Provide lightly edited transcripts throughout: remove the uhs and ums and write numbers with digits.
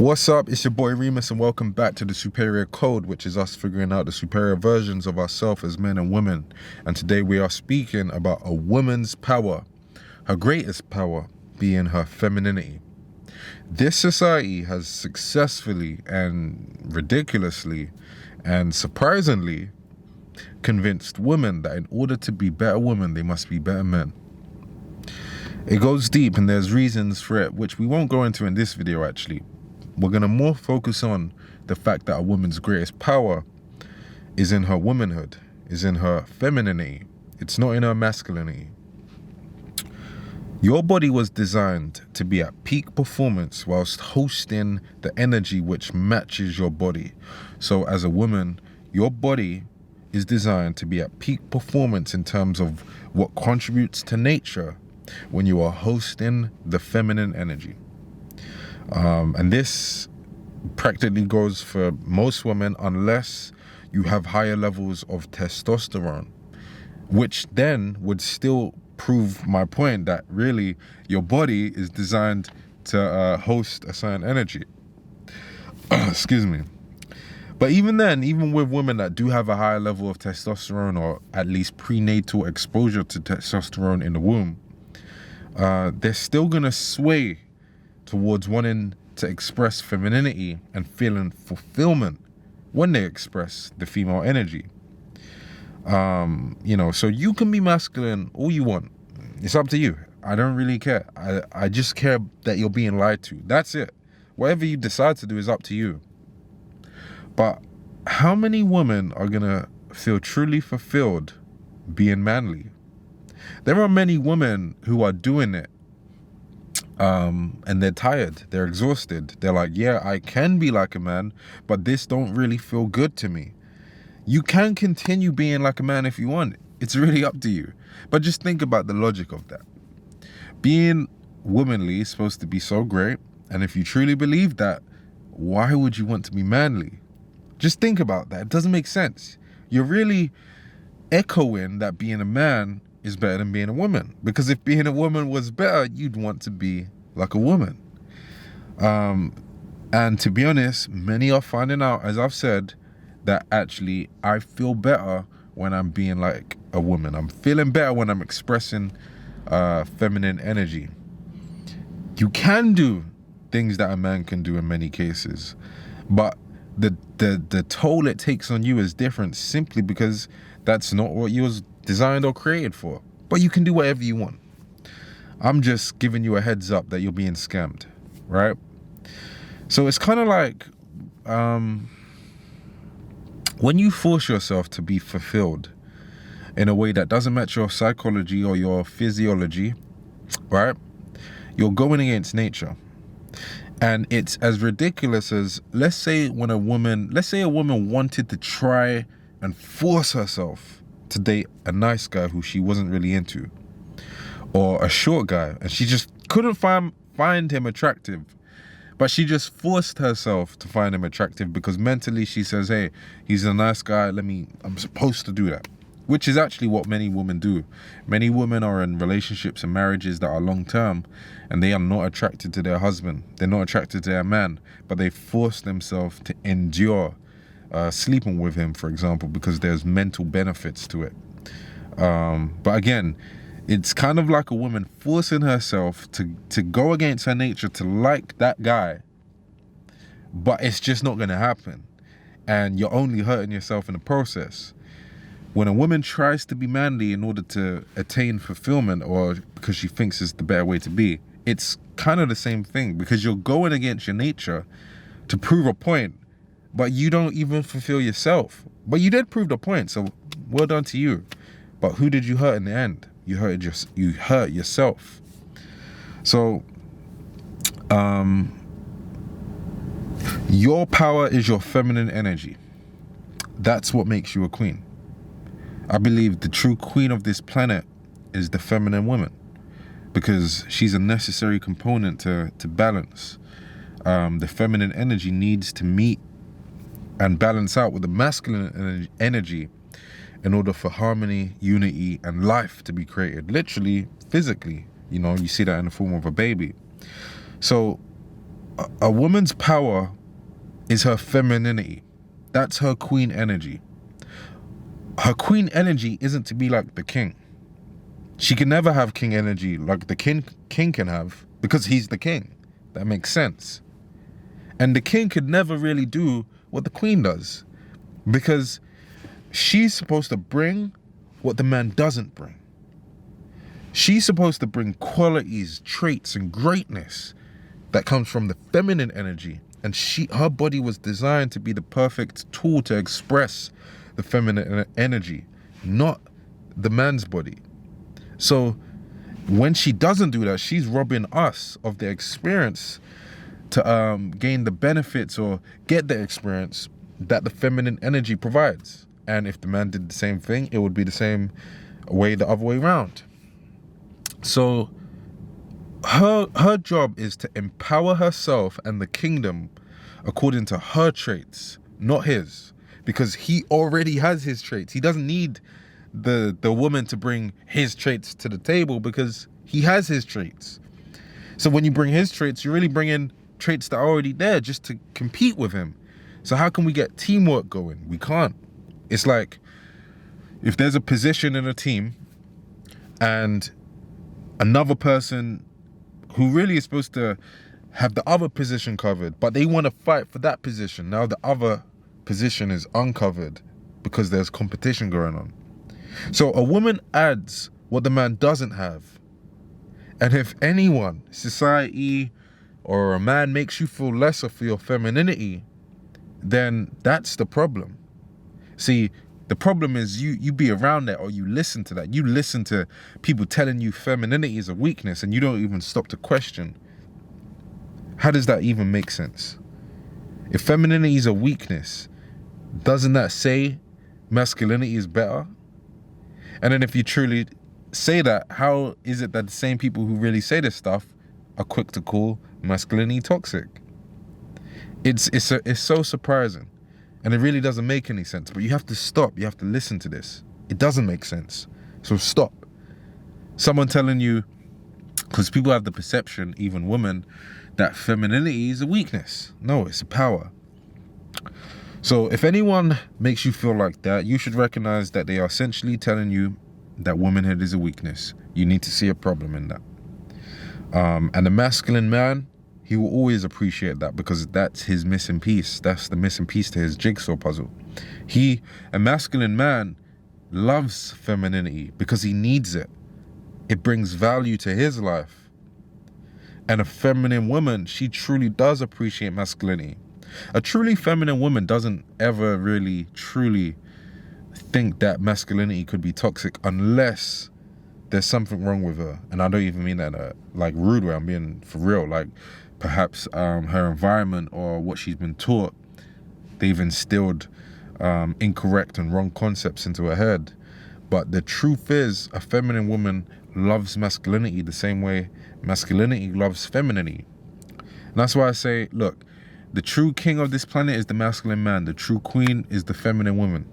What's up? It's your boy Reemus and welcome back to the Superior Code, which is us figuring out the superior versions of ourselves as men and women. And today we are speaking about a woman's power, her greatest power being her femininity. This society has successfully and ridiculously and surprisingly convinced women that in order to be better women, they must be better men. It goes deep and there's reasons for it, which we won't go into in this video actually. We're going to more focus on the fact that a woman's greatest power is in her womanhood, is in her femininity. It's not in her masculinity. Your body was designed to be at peak performance whilst hosting the energy which matches your body. So as a woman, your body is designed to be at peak performance in terms of what contributes to nature when you are hosting the feminine energy. And this practically goes for most women unless you have higher levels of testosterone, which then would still prove my point that really your body is designed to host a certain energy. Excuse me. But even then, even with women that do have a higher level of testosterone or at least prenatal exposure to testosterone in the womb, they're still going to sway towards wanting to express femininity and feeling fulfillment when they express the female energy. So you can be masculine all you want. It's up to you. I don't really care. I just care that you're being lied to. That's it. Whatever you decide to do is up to you. But how many women are going to feel truly fulfilled being manly? There are many women who are doing it. And they're tired, they're exhausted. They're like, yeah, I can be like a man, but this don't really feel good to me. You can continue being like a man if you want. It's really up to you. But just think about the logic of that. Being womanly is supposed to be so great. And if you truly believe that, why would you want to be manly? Just think about that. It doesn't make sense. You're really echoing that being a man is better than being a woman. Because if being a woman was better, you'd want to be like a woman. And to be honest, many are finding out, as I've said, that actually I feel better when I'm being like a woman. I'm feeling better when I'm expressing feminine energy. You can do things that a man can do in many cases, but the toll it takes on you is different simply because that's not what you was designed or created for. But you can do whatever you want. I'm just giving you a heads up that you're being scammed, right? So it's kind of like when you force yourself to be fulfilled in a way that doesn't match your psychology or your physiology, right? You're going against nature. And it's as ridiculous as, let's say a woman wanted to try and force herself to date a nice guy who she wasn't really into, or a short guy, and she just couldn't find him attractive, but she just forced herself to find him attractive because mentally she says, hey, he's a nice guy, I'm supposed to do that, which is actually what many women do. Many women are in relationships and marriages that are long-term and they are not attracted to their husband, they're not attracted to their man, but they force themselves to endure sleeping with him, for example, because there's mental benefits to it. But again, it's kind of like a woman forcing herself to go against her nature to like that guy, but it's just not going to happen. And you're only hurting yourself in the process. When a woman tries to be manly in order to attain fulfillment or because she thinks it's the better way to be, it's kind of the same thing because you're going against your nature to prove a point. But you don't even fulfill yourself. But you did prove the point, so well done to you. But who did you hurt in the end? You hurt yourself. So, your power is your feminine energy. That's what makes you a queen. I believe the true queen of this planet is the feminine woman because she's a necessary component to balance. The feminine energy needs to meet and balance out with the masculine energy in order for harmony, unity, and life to be created. Literally, physically, you see that in the form of a baby. So A woman's power is her femininity. That's her queen energy. Her queen energy isn't to be like the king. She can never have king energy like the king can have, because he's the king. That makes sense. And the king could never really do what the queen does, because she's supposed to bring what the man doesn't bring. She's supposed to bring qualities, traits, and greatness that comes from the feminine energy. And her body was designed to be the perfect tool to express the feminine energy, not the man's body. So when she doesn't do that, she's robbing us of the experience to gain the benefits or get the experience that the feminine energy provides. And if the man did the same thing, it would be the same way the other way around. So her job is to empower herself and the kingdom according to her traits, not his, because he already has his traits. He doesn't need the woman to bring his traits to the table, because he has his traits. So when you bring his traits, you're really bringing traits that are already there just to compete with him. So how can we get teamwork going? We can't. It's like if there's a position in a team and another person who really is supposed to have the other position covered, but they want to fight for that position. Now the other position is uncovered because there's competition going on. So a woman adds what the man doesn't have. And if anyone, society, or a man makes you feel lesser for your femininity, then that's the problem. See, the problem is you be around that, or you listen to that. You listen to people telling you femininity is a weakness, and you don't even stop to question. How does that even make sense? If femininity is a weakness, doesn't that say masculinity is better? And then if you truly say that, how is it that the same people who really say this stuff are quick to call masculinity toxic? It's so surprising, and it really doesn't make any sense. But you have to stop. You have to listen to this. It doesn't make sense. So stop. Someone telling you, because people have the perception, even women, that femininity is a weakness. No, it's a power. So if anyone makes you feel like that, you should recognize that they are essentially telling you that womanhood is a weakness. You need to see a problem in that. And the masculine man, he will always appreciate that, because that's his missing piece. That's the missing piece to his jigsaw puzzle. A masculine man, loves femininity because he needs it. It brings value to his life. And a feminine woman, she truly does appreciate masculinity. A truly feminine woman doesn't ever really, truly think that masculinity could be toxic unless there's something wrong with her. And I don't even mean that in a like rude way. I'm being for real. Like perhaps her environment or what she's been taught, they've instilled incorrect and wrong concepts into her head. But the truth is, a feminine woman loves masculinity the same way masculinity loves femininity. And that's why I say, look, the true king of this planet is the masculine man. The true queen is the feminine woman.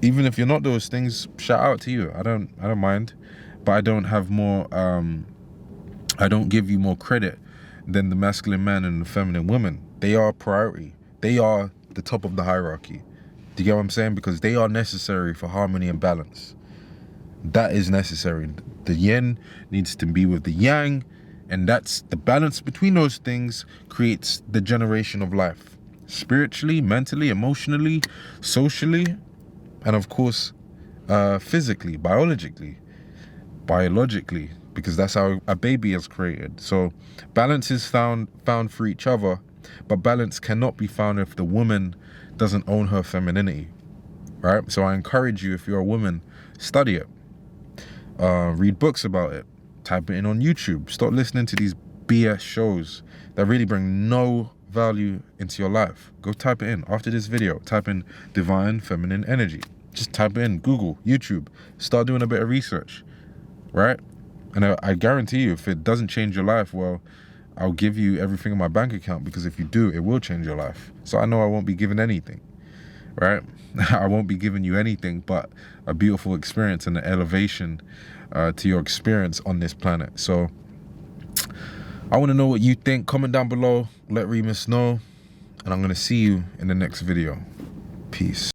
Even if you're not those things, shout out to you. I don't mind, but I don't have more. I don't give you more credit than the masculine man and the feminine woman. They are a priority. They are the top of the hierarchy. Do you get what I'm saying? Because they are necessary for harmony and balance. That is necessary. The yin needs to be with the yang, and that's the balance between those things creates the generation of life. Spiritually, mentally, emotionally, socially, and of course, physically, biologically, because that's how a baby is created. So balance is found for each other, but balance cannot be found if the woman doesn't own her femininity, right? So I encourage you, if you're a woman, study it. Read books about it. Type it in on YouTube. Stop listening to these BS shows that really bring no value into your life. Go type it in. After this video, type in divine feminine energy. Just type it in Google, YouTube. Start doing a bit of research, right? And I guarantee you, if it doesn't change your life, well, I'll give you everything in my bank account, because if you do, it will change your life. So I know I won't be giving anything, right? I won't be giving you anything but a beautiful experience and an elevation to your experience on this planet. So I want to know what you think. Comment down below. Let Reemus know. And I'm going to see you in the next video. Peace.